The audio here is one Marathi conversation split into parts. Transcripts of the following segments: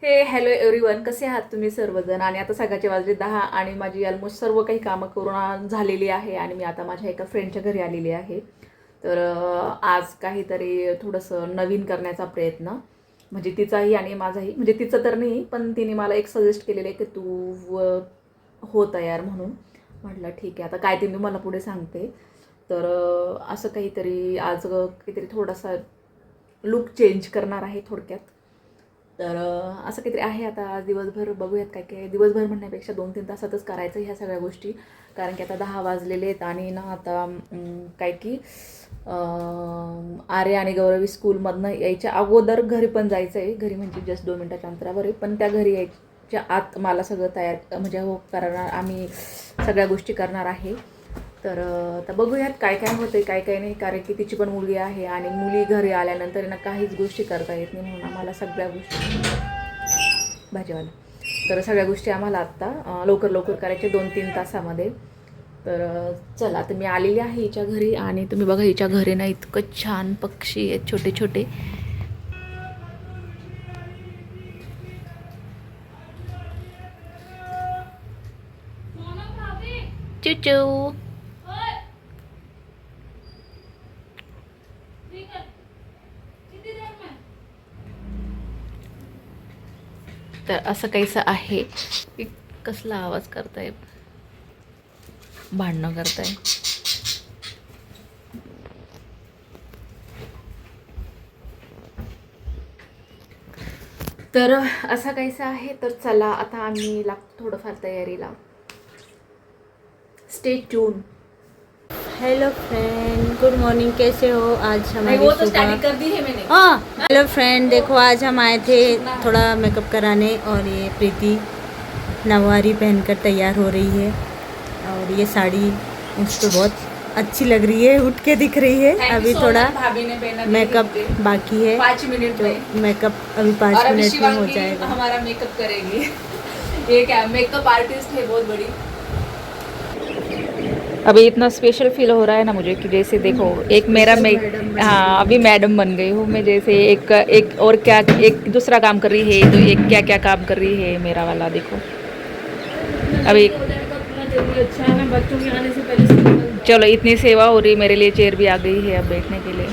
हे हॅलो एव्हरीवन, कसे आहात तुम्ही सर्वजण. आणि आता सकाळचे वाजले 10 आणि माझी ऑलमोस्ट सर्व काही कामं करून झालेली आहे आणि मी आता माझ्या एका फ्रेंडच्या घरी आलेली आहे. तर आज काहीतरी थोडंसं नवीन करण्याचा प्रयत्न, म्हणजे तिचाही आणि माझाही, म्हणजे तिचं तर नाही पण तिने मला एक सजेस्ट केलेलं आहे की तू हो तयार म्हणून. म्हटलं ठीक आहे, आता काय ते मी मला पुढे सांगते. तर असं काहीतरी आज काहीतरी थोडासा लुक चेंज करणार आहे थोडक्यात. तर असं काहीतरी आहे. आता आज दिवसभर बघूयात काय काय, दिवसभर म्हणण्यापेक्षा 2-3 तासातच करायचं ह्या सगळ्या गोष्टी. कारण की आता 10 वाजलेले आहेत आणि ना आता काय की आर्या आणि गौरवी स्कूलमधनं यायच्या अगोदर घरी पण जायचं आहे. घरी म्हणजे जस्ट 2 मिनटाच्या अंतरावर आहे, पण त्या घरी यायच्या आत मला सगळं तयार म्हणजे हो करणार, आम्ही सगळ्या गोष्टी करणार आहे. तर आता बघूयात काय काय होतं काय काय नाही. कारण की तिची पण मुलगी आहे आणि मुली घरी आल्यानंतर ना काहीच गोष्टी करता येत नाही, म्हणून आम्हाला सगळ्या गोष्टी भाजीवाला तर सगळ्या गोष्टी आम्हाला आत्ता लवकर लवकर करायच्या 2-3 तासामध्ये. तर चला, आता मी आलेली आहे हिच्या घरी आणि तुम्ही बघा हिच्या घरी ना इतकं छान पक्षी आहेत छोटे छोटे. चुचू तर असं काहीसं आहे. कसला आवाज करताय, भांडणं करताय. तर असा काहीसा आहे. तर चला आता आम्ही लागतो थोडंफार तयारीला. Stay tune. Hello friend, good morning, कैसे हो? आज हमारी वो तो सुबह स्टार्टिंग कर दी है मैंने. हाँ हेलो फ्रेंड, देखो आज हम आए थे थोड़ा मेकअप कराने और ये प्रीति नवारी पहनकर तैयार हो रही है और ये साड़ी उसको बहुत अच्छी लग रही है, उठ के दिख रही है. अभी थोड़ा मेकअप बाकी है, 5 मिनट में मेकअप अभी 5 मिनट में हो जाएगा. हमारा मेकअप करेगी. ये क्या मेकअप आर्टिस्ट है बहुत बड़ी. अभी इतना स्पेशल फील हो रहा है ना मुझे कि जैसे देखो एक मेरा हाँ अभी मैडम बन गई हूँ मैं. जैसे एक और क्या एक दूसरा काम कर रही है तो एक क्या क्या काम कर रही है मेरा वाला. देखो अभी अच्छा है ना, बच्चों के आने से पहले चलो इतनी सेवा हो रही, मेरे लिए चेयर भी आ गई है अब बैठने के लिए.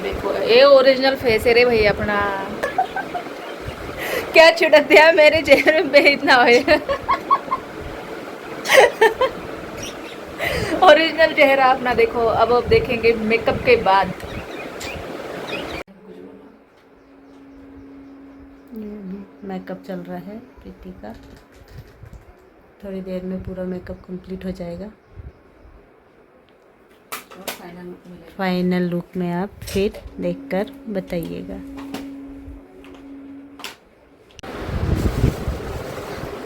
देखो ये ओरिजिनल फेस है रे भाई अपना. क्या छिड़क दिया मेरे चेहरे पे इतना हो. ओरिजिनल चेहरा अपना देखो. अब देखेंगे मेकअप के बाद. मेकअप चल रहा है प्रीति का, थोड़ी देर में पूरा मेकअप कंप्लीट हो जाएगा. फाइनल लुक में आप फिर देखकर बताइएगा.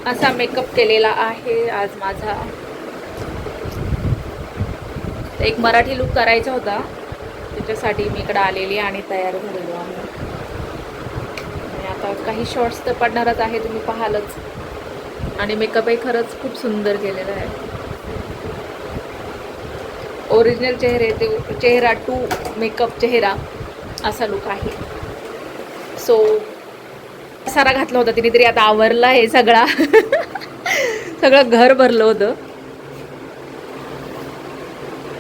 असा मेकअप केलेला आहे आज माझा. एक मराठी लुक करायचा होता, त्याच्यासाठी मी इकडे आलेली आणि तयार झालेलो आहे. आणि आता काही शॉर्ट्स तर पडणारच आहे, तुम्ही पाहालच. आणि मेकअपही खरंच खूप सुंदर केलेला आहे. ओरिजिनल चेहरा टू मेकअप चेहरा असा लुक आहे. सो सारा घातला होता तिने तरी आता आवरला आहे सगळा. सगळं घर भरलं होतं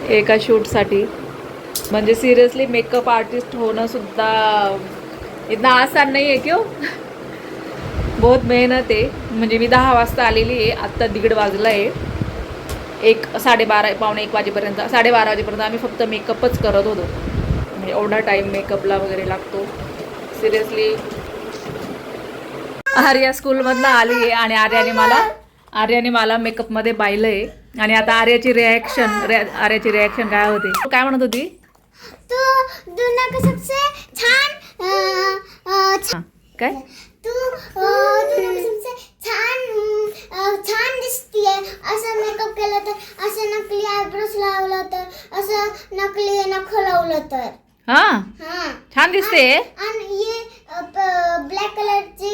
एका शूटसाठी. म्हणजे सिरियसली मेकअप आर्टिस्ट होणं सुद्धा इतना आसान नाही आहे क्यों. बहुत मेहनत आहे. म्हणजे मी 10 वाजता आलेली आहे, आत्ता 1:30 वाजला आहे. 12:30 पावणे 1 वाजेपर्यंत 12:30 वाजेपर्यंत आम्ही फक्त मेकअपच करत होतो. म्हणजे एवढा टाईम मेकअपला वगैरे लागतो सिरियसली. आर्या स्कूलमधनं आली आहे आणि आर्याने मला मेकअपमध्ये पाहिलं आहे. आणि आता आर्याची रिॲक्शन काय होती, काय म्हणत होती. तू दुनिया का सबसे काय तू दुनिया का सबसे छान दिसतीये. असं मेकअप केलं तर, असं नकली आयब्रोज लावलं तर, असं नकली नख लावलं तर हां छान दिसते. आणि ये ब्लॅक कलरची,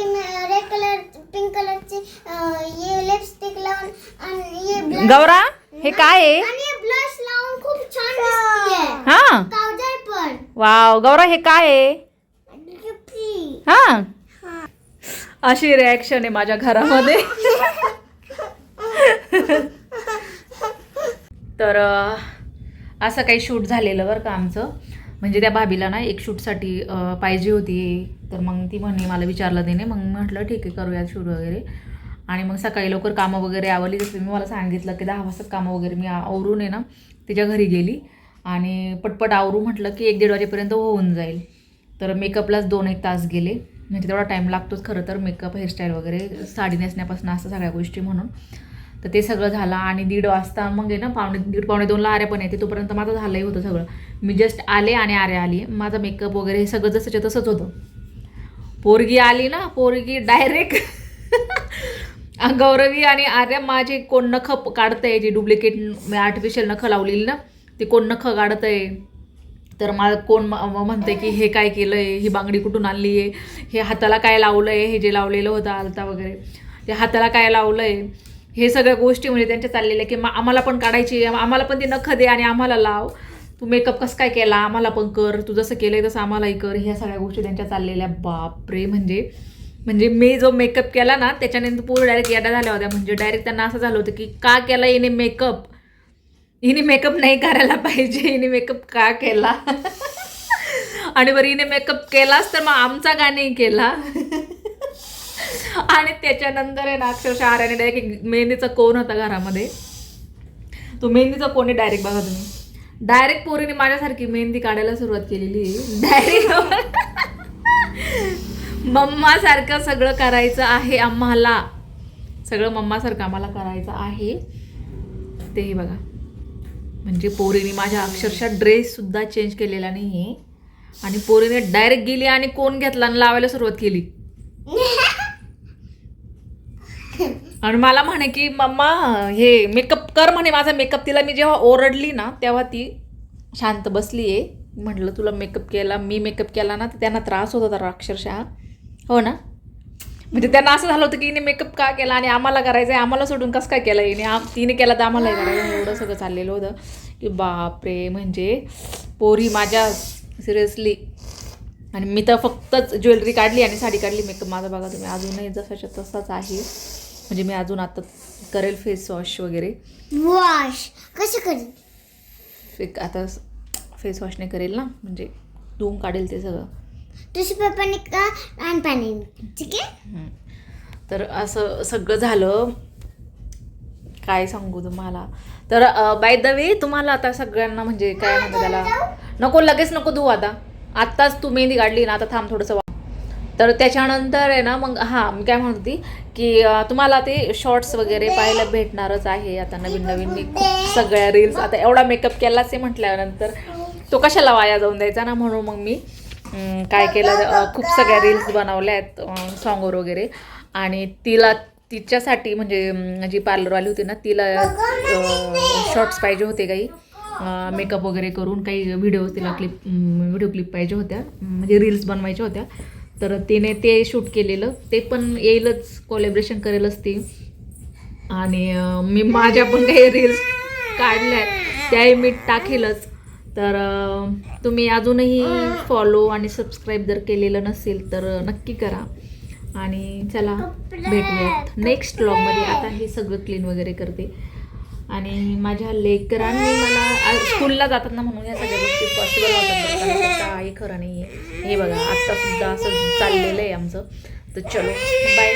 रेड कलर, पिंक कलरची ये लिपस्टिक लावून आणि ये गौरा हे काय आहे. आणि ये ब्लश लावून खूप छान दिसतीये. हां काजल पण. वाव गौरा हे काय आहे. हा, अशी रिॲक्शन आहे माझ्या घरामध्ये. तर असं काही शूट झालेलं बरं का आमचं. म्हणजे त्या भाभीला ना एक शूटसाठी पाहिजे होती, तर मग ती म्हणे मला विचारलं तिने, मग म्हटलं ठीक आहे करूया शूट वगैरे. आणि मग सकाळी लवकर कामं वगैरे आवरली, जसं मी मला सांगितलं की 10 वाजता कामं वगैरे मी आवरून आहे ना तिच्या घरी गेली आणि पटपट आवरू म्हटलं की 1-1:30 वाजेपर्यंत होऊन जाईल. तर मेकअपलाच 2-1 तास गेले. म्हणजे तेवढा टाईम लागतोच खरं तर, मेकअप, हेअरस्टाईल वगैरे, साडी नेसण्यापासून असं सगळ्या गोष्टी म्हणून. तर ते सगळं झालं आणि 1:30 वाजता मग आहे ना 1:30-1:45ला आर्या पण येते, तोपर्यंत माझं झालंही होतं सगळं. मी जस्ट आले आणि आर्या आली. माझा मेकअप वगैरे हे सगळं जसंच्या तसंच होतं. पोरगी आली ना, पोरगी डायरेक्ट गौरवी आणि आर्या माझे कोण नखं काढतंय, जे डुप्लिकेट मी आर्टिफिशियल नखं लावलेली ना, ते कोण नखं काढतंय. तर मला कोण म्हणते की हे काय केलं आहे, ही बांगडी कुठून आणली आहे, हे हाताला काय लावलं आहे, हे जे लावलेलं होतं आलता वगैरे ते हाताला काय लावलं आहे, हे सगळ्या गोष्टी म्हणजे त्यांच्या चाललेल्या की आम्हाला पण काढायची, आम्हाला पण ती नखं दे आणि आम्हाला लाव, तू मेकअप कसं काय केला, आम्हाला पण कर, तू जसं केलं आहे तसं आम्हालाही कर. ह्या सगळ्या गोष्टी त्यांच्या चाललेल्या. बापरे, म्हणजे मी जो मेकअप केला ना त्याच्यानंतर पूर्ण डायरेक्ट याडा झाल्या होत्या. म्हणजे डायरेक्ट त्यांना असं झालं होतं की का केला हिने मेकअप, हिने मेकअप नाही करायला पाहिजे, हिने मेकअप का केला. आणि बरं हिने मेकअप केलाच तर मग आमचा का नाही केला. आणि त्याच्यानंतर आहे ना अक्षरशः आर्याने डायरेक्ट मेहंदीचा कोण होता घरामध्ये, तो मेहंदीचा कोण आहे डायरेक्ट बघा तुम्ही, डायरेक्ट पोरीने माझ्यासारखी मेहंदी काढायला सुरुवात केलेली आहे. डायरेक्ट मम्मासारखं सगळं करायचं आहे आम्हाला, सगळं मम्मासारखं आम्हाला करायचं आहे. तेही बघा, म्हणजे पोरीने माझ्या अक्षरशः ड्रेससुद्धा चेंज केलेला नाही आहे. आणि पोरीने डायरेक्ट गेली आणि कोण घेतला आणि लावायला सुरुवात केली. आणि मला म्हणे की मम्मा हे मेकअप कर म्हणे माझा मेकअप. तिला मी जेव्हा ओरडली ना तेव्हा ती शांत बसली आहे. म्हटलं तुला मेकअप केला, मी मेकअप केला ना तर त्यांना त्रास होत होता अक्षरशः. हो ना, म्हणजे त्यांना असं झालं होतं की हिने मेकअप का केला आणि आम्हाला करायचं आहे, आम्हाला सोडून कसं काय केलं हिने, तिने केला तर आम्हालाही करायचं. एवढं सगळं चाललेलं होतं की बापरे, म्हणजे पोरी माझ्या सिरियसली. आणि मी तर फक्तच ज्वेलरी काढली आणि साडी काढली. मेकअप माझा बघा तुम्ही अजूनही जसाच्या तसाच आहे. म्हणजे मी अजून आता करेल फेस वॉश वगैरे. वॉश कसं करेल? आता फेस वॉशने करेल ना, म्हणजे धुवून काढेल ते सगळं टिश्यू पेपरने का आणि पाण्याने, ठीक आहे. तर असं सगळं झालं. काय सांगू तुम्हाला. तर बाय द वे तुम्हाला आता सगळ्यांना म्हणजे काय म्हणतात त्याला, नको लगेच नको धुवू, आत्ताच तू मेहंदी काढली ना, आता थांब थोडंसं. तर त्याच्यानंतर आहे ना मग हां मी काय म्हणत होती की तुम्हाला ते शॉर्ट्स वगैरे पाहायला भेटणारच आहे आता नवीन मी खूप सगळ्या रील्स. आता एवढा मेकअप केलाच आहे म्हटल्यानंतर तो कशाला वाया जाऊन द्यायचा ना, म्हणून मग मी काय केलं, खूप सगळ्या रील्स बनवल्या आहेत सॉंगवर वगैरे. आणि तिच्यासाठी म्हणजे जी पार्लरवाली होती ना तिला शॉर्ट्स पाहिजे होते काही मेकअप वगैरे करून, काही व्हिडिओ तिला व्हिडिओ क्लिप पाहिजे होत्या, म्हणजे रील्स बनवायच्या होत्या. तर तिने ते शूट केलेलं, ते पण येईलच, कोलॅबरेशन करेलच ती. आणि मी माझ्या पण काही रील्स काढल्या त्याही मी टाकेलच. तर तुम्ही अजूनही फॉलो आणि सबस्क्राईब जर केलेलं नसेल तर नक्की करा. आणि चला भेटूयात नेक्स्ट व्लॉगमध्ये. आता हे सगळं क्लीन वगैरे करते. आणि माझ्या लेकरांनी मला स्कूलला जातात ना म्हणून ह्या सगळ्या गोष्टी पॉसिबल होतात. काही खरं नाही आहे. हे बघा आत्तासुद्धा असं चाललेलं आहे आमचं. तर चलो बाय.